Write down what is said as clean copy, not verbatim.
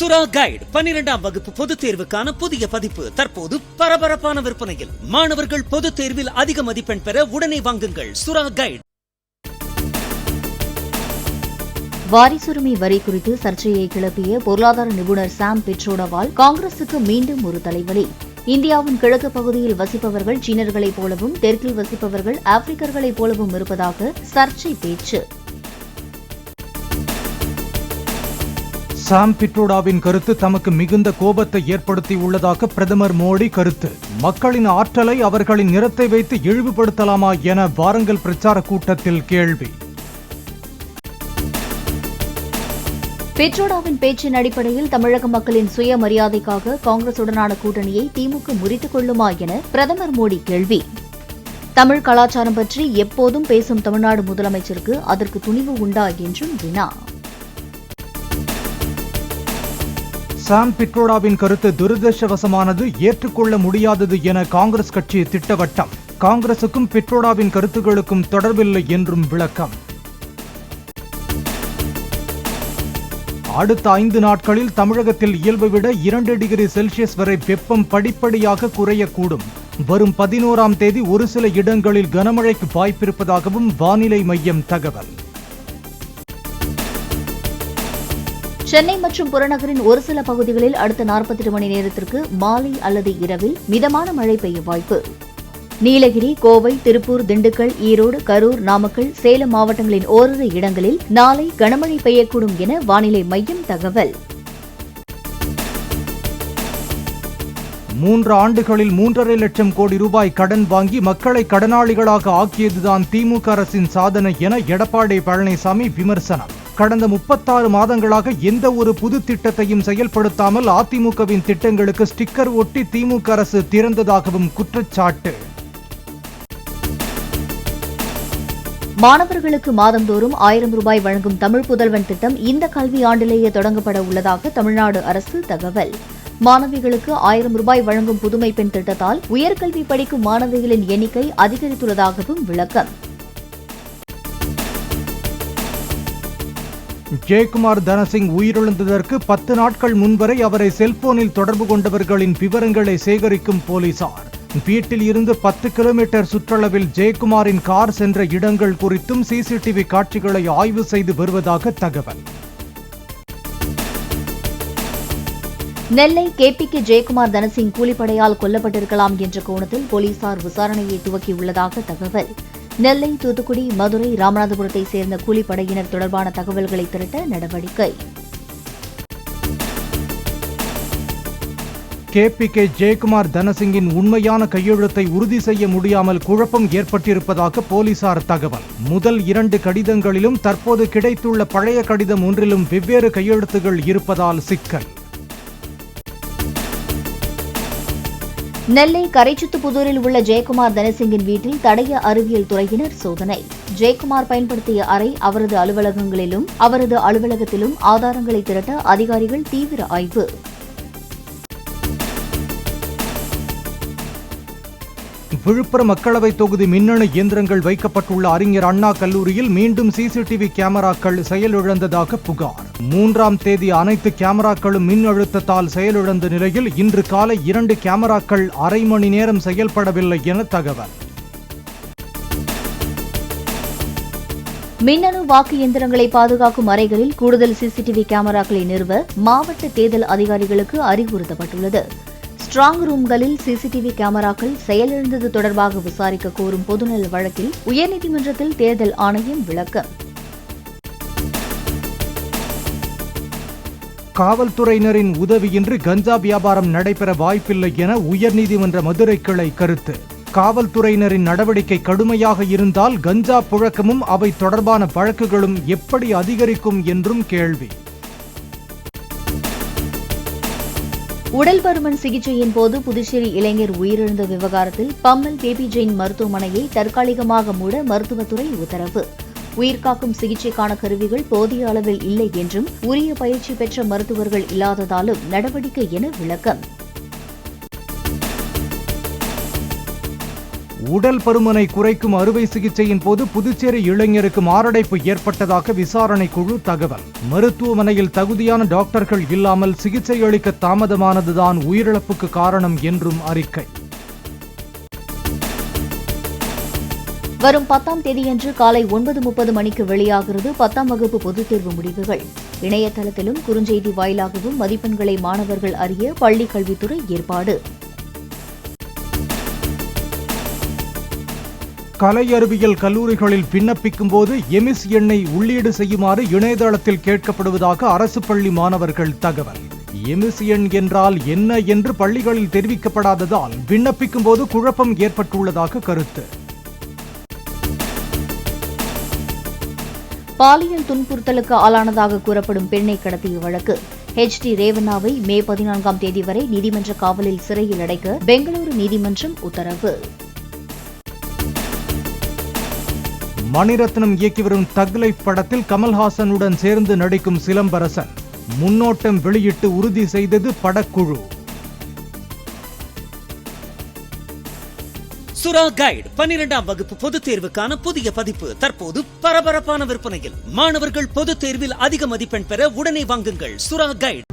சுறா கைடு 12ஆம் வகுப்பு பொதுத் தேர்வுக்கான புதிய பதிப்பு தற்போது பரபரப்பான விற்பனையில். மாணவர்கள் பொதுத் தேர்வில் அதிக மதிப்பெண் பெற உடனே வாங்குங்கள் சுறா கைடு. வாரிசுரிமை வரி குறித்து சர்ச்சையை கிளப்பிய பொருளாதார நிபுணர் சாம் பிட்ரோடாவால் காங்கிரசுக்கு மீண்டும் ஒரு தலைவலி. இந்தியாவின் கிழக்கு பகுதியில் வசிப்பவர்கள் சீனர்களைப் போலவும் தெற்கில் வசிப்பவர்கள் ஆப்பிரிக்கர்களைப் போலவும் இருப்பதாக சர்ச்சை பேச்சு. சாம் பிட்ரோடாவின் கருத்து தமக்கு மிகுந்த கோபத்தை ஏற்படுத்தியுள்ளதாக பிரதமர் மோடி கருத்து. மக்களின் ஆற்றலை அவர்களின் நிறத்தை வைத்து இழிவுபடுத்தலாமா என வாரங்கல் பிரச்சார கூட்டத்தில் கேள்வி. பிட்ரோடாவின் பேச்சின் அடிப்படையில் தமிழக மக்களின் சுயமரியாதைக்காக காங்கிரசுடனான கூட்டணியை திமுக முறித்துக் கொள்ளுமா என பிரதமர் மோடி கேள்வி. தமிழ் கலாச்சாரம் பற்றி எப்போதும் பேசும் தமிழ்நாடு முதலமைச்சருக்கு அதற்கு துணிவு உண்டா என்றும் வினா. சாம் பிட்ரோடாவின் கருத்து துரதிருஷ்டவசமானது, ஏற்றுக்கொள்ள முடியாதது என காங்கிரஸ் கட்சி திட்டவட்டம். காங்கிரசுக்கும் பிட்ரோடாவின் கருத்துக்களுக்கும் தொடர்பில்லை என்றும் விளக்கம். அடுத்த 5 நாட்களில் தமிழகத்தில் இயல்பை விட 2 டிகிரி செல்சியஸ் வரை வெப்பம் படிப்படியாக குறையக்கூடும். வரும் 11ஆம் தேதி ஒரு சில இடங்களில் கனமழைக்கு வாய்ப்பிருப்பதாகவும் வானிலை மையம் தகவல். சென்னை மற்றும் புறநகரின் ஒரு சில பகுதிகளில் அடுத்த 48 மணி நேரத்திற்கு மாலை அல்லது இரவில் மிதமான மழை பெய்ய வாய்ப்பு. நீலகிரி, கோவை, திருப்பூர், திண்டுக்கல், ஈரோடு, கரூர், நாமக்கல், சேலம் மாவட்டங்களின் ஓரிரு இடங்களில் நாளை கனமழை பெய்யக்கூடும் என வானிலை மையம் தகவல். 3 ஆண்டுகளில் 3.5 லட்சம் கோடி ரூபாய் கடன் வாங்கி மக்களை கடனாளிகளாக ஆக்கியதுதான் திமுக அரசின் சாதனை என எடப்பாடி பழனிசாமி விமர்சனம். கடந்த 36 மாதங்களாக எந்த ஒரு புது திட்டத்தையும் செயல்படுத்தாமல் அதிமுகவின் திட்டங்களுக்கு ஸ்டிக்கர் ஒட்டி திமுக அரசு திறந்ததாகவும் குற்றச்சாட்டு. மாணவர்களுக்கு மாதந்தோறும் 1000 ரூபாய் வழங்கும் தமிழ் புதல்வன் திட்டம் இந்த கல்வியாண்டிலேயே தொடங்கப்பட உள்ளதாக தமிழ்நாடு அரசு தகவல். மாணவிகளுக்கு 1000 ரூபாய் வழங்கும் புதுமை பெண் திட்டத்தால் உயர்கல்வி படிக்கும் மாணவிகளின் எண்ணிக்கை அதிகரித்துள்ளதாகவும் விளக்கம். ஜெயக்குமார் தனசிங் உயிரிழந்ததற்கு 10 நாட்கள் முன்வரை அவரை செல்போனில் தொடர்பு கொண்டவர்களின் விவரங்களை சேகரிக்கும் போலீசார். வீட்டில் இருந்து 10 கிலோமீட்டர் சுற்றளவில் ஜெயக்குமாரின் கார் சென்ற இடங்கள் குறித்தும் சிசிடிவி காட்சிகளை ஆய்வு செய்து வருவதாக தகவல். நெல்லை கேபிக்கு ஜெயக்குமார் தனசிங் கூலிப்படையால் கொல்லப்பட்டிருக்கலாம் என்ற கோணத்தில் போலீசார் விசாரணையை துவக்கியுள்ளதாக தகவல். நெல்லை, தூத்துக்குடி, மதுரை, ராமநாதபுரத்தை சேர்ந்த கூலிப்படையினர் தொடர்பான தகவல்களை திரட்ட நடவடிக்கை. கேபிகே ஜெயக்குமார் தனசிங்கின் உண்மையான கையெழுத்தை உறுதி செய்ய முடியாமல் குழப்பம் ஏற்பட்டிருப்பதாக போலீசார் தகவல். முதல் 2 கடிதங்களிலும் தற்போது கிடைத்துள்ள பழைய கடிதம் ஒன்றிலும் வெவ்வேறு கையெழுத்துகள் இருப்பதால் சிக்கல். நெல்லை கரைச்சுத்துப்புதூரில் உள்ள ஜெயக்குமார் தனசிங்கின் வீட்டில் தடய அறிவியல் துறையினர் சோதனை. ஜெயக்குமார் பயன்படுத்திய அறை, அவரது அலுவலகங்களிலும் அவரது அலுவலகத்திலும் ஆதாரங்களை திரட்ட அதிகாரிகள் தீவிர ஆய்வு. விழுப்புரம் மக்களவை தொகுதி மின்னணு இயந்திரங்கள் வைக்கப்பட்டுள்ள அறிஞர் அண்ணா கல்லூரியில் மீண்டும் சிசிடிவி கேமராக்கள் செயலிழந்ததாக புகார். 3ஆம் தேதி அனைத்து கேமராக்களும் மின் அழுத்தத்தால் செயலிழந்த நிலையில் இன்று காலை 2 கேமராக்கள் அரை மணி நேரம் செயல்படவில்லை என தகவல். மின்னணு வாக்கு இயந்திரங்களை பாதுகாக்கும் அறைகளில் கூடுதல் சிசிடிவி கேமராக்களை நிறுவ மாவட்ட தேர்தல் அதிகாரிகளுக்கு அறிவுறுத்தப்பட்டுள்ளது. ஸ்ட்ராங் ரூம்களில் சிசிடிவி கேமராக்கள் செயலிழந்தது தொடர்பாக விசாரிக்க கோரும் பொதுநல வழக்கில் உயர்நீதிமன்றத்தில் தேர்தல் ஆணையம் விளக்கம். காவல்துறையினரின் உதவியின்றி கஞ்சா வியாபாரம் நடைபெற வாய்ப்பில்லை என உயர்நீதிமன்ற மதுரை கிளை கருத்து. காவல்துறையினரின் நடவடிக்கை கடுமையாக இருந்தால் கஞ்சா புழக்கமும் அவை தொடர்பான வழக்குகளும் எப்படி அதிகரிக்கும் என்றும் கேள்வி. உடல் பருமன் சிகிச்சையின் போது புதுச்சேரி இளைஞர் உயிரிழந்த விவகாரத்தில் பம்மல் பேபி ஜெயின் மருத்துவமனையை தற்காலிகமாக மூட மருத்துவத்துறை உத்தரவு. உயிர்காக்கும் சிகிச்சைக்கான கருவிகள் போதிய அளவில் இல்லை என்றும் உரிய பயிற்சி பெற்ற மருத்துவர்கள் இல்லாததாலும் நடவடிக்கை என விளக்கம். உடல் பருமனை குறைக்கும் அறுவை சிகிச்சையின் போது புதுச்சேரி இளைஞருக்கு மாரடைப்பு ஏற்பட்டதாக விசாரணை குழு தகவல். மருத்துவமனையில் தகுதியான டாக்டர்கள் இல்லாமல் சிகிச்சை அளிக்க தாமதமானதுதான் உயிரிழப்புக்கு காரணம் என்றும் அறிக்கை. வரும் 10ஆம் தேதியன்று காலை 9:30 மணிக்கு வெளியாகிறது 10ஆம் வகுப்பு பொதுத் தேர்வு முடிவுகள். இணையதளத்திலும் குறுஞ்செய்தி வாயிலாகவும் மதிப்பெண்களை மாணவர்கள் அறிய பள்ளிக் கல்வித்துறை ஏற்பாடு. கலை அறிவியல் கல்லூரிகளில் விண்ணப்பிக்கும் போது எமிஸ் எண்ணை உள்ளீடு செய்யுமாறு இணையதளத்தில் கேட்கப்படுவதாக அரசு பள்ளி மாணவர்கள் தகவல். எமிஸ் எண் என்றால் என்ன என்று பள்ளிகளில் தெரிவிக்கப்படாததால் விண்ணப்பிக்கும் போது குழப்பம் ஏற்பட்டுள்ளதாக கருத்து. பாலியல் துன்புறுத்தலுக்கு ஆளானதாக கூறப்படும் பெண்ணை கடத்திய வழக்கு. HD ரேவண்ணாவை மே 14ஆம் தேதி வரை நீதிமன்ற காவலில் சிறையில் அடைக்க பெங்களூரு நீதிமன்றம் உத்தரவு. மணிரத்னம் இயக்கி வரும் தக் லைஃப் படத்தில் கமல்ஹாசனுடன் சேர்ந்து நடிக்கும் சிலம்பரசன் முன்னோட்டம் வெளியிட்டு உறுதி செய்தது படக்குழு. சுறா கைடு 12ஆம் வகுப்பு பொதுத் தேர்வுக்கான புதிய பதிப்பு தற்போது பரபரப்பான விற்பனையில். மாணவர்கள் பொதுத் தேர்வில் அதிக மதிப்பெண் பெற உடனே வாங்குங்கள் சுறா கைடு.